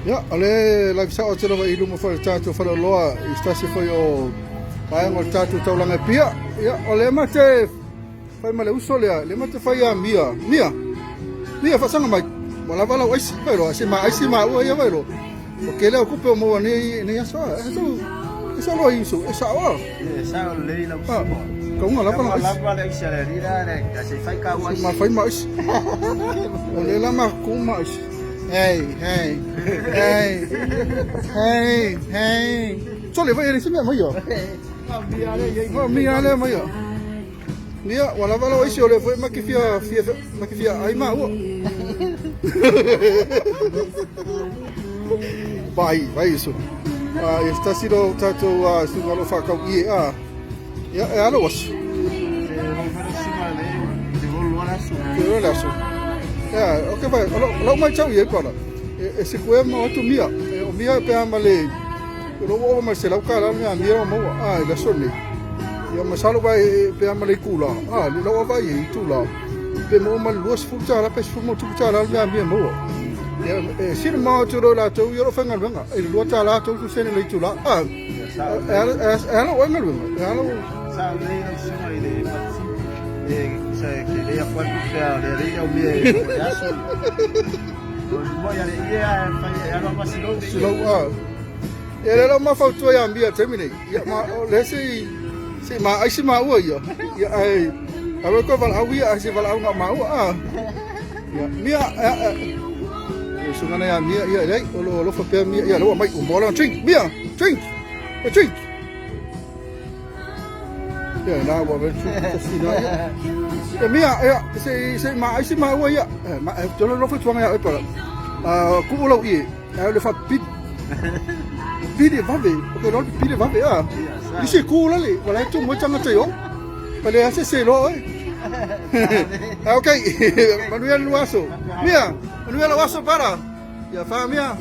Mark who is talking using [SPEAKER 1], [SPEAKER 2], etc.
[SPEAKER 1] Ya, ale live sa o tira wa ilu mo fa tatu fa loa istasi foi o pai ngol tatu tau langa pia. Ya, ole mate fai male uso le mate fai a mia fa sanga mai. Wala wala wai si pero si ma o ya vero. Porque le ocupe mo ni aso. Eso lo hizo, esa o.
[SPEAKER 2] Esa le la uso.
[SPEAKER 1] Kau ngala pa
[SPEAKER 2] La wala isa le rira le kasi fai ka wa.
[SPEAKER 1] Ma fai mais. Ole la ma ku mais. Hey. Cho le vai ni sime mai yo. Mia le mai yo. Nia wala wala isi ole foi makifia ai ma o. Vai isso. Está sido tato su ngalo fa ka i Ya alo was. Pero la su. Ya, okay vai. Lo mai chau ye kona. Ese kue mo tu mia. O mia pe amale. Pero o mai se la kala mia mo la soni. Ya masalo vai pe amale kula. Li lo vai i tu la. Pe mo mal luas futa la pe fu mo tu ta la mia mo. Ya sin mo tu la tu yo fa ngal nga. Lo ta la tu se ne le tu la. Alo wa ngal nga. Alo
[SPEAKER 2] sa le sima ile patsi. Sai che le acqua tutte le ria o mie. Ya so. Voy a leer ya lo más
[SPEAKER 1] Slow ya lo ma fa tu ya mbia terminate. Ya ma let's say ma ai si ma o yo. Ya ai ave ko val awi ai si val au ma o Ya mia so ngana ya mia ya dai lo fa pe mia ya lo mai o bola drink mia drink. Ya na wa ve tu si na ya mia ya se ma ai si ma o ya ma jo lo fa tu ya e pa ku lo i le fa pide vave porque lo pide vave dice ku la le wala tu mo changa te yo pale hace se lo okay Manuel Luaso mia Manuel Luaso para ya fa mia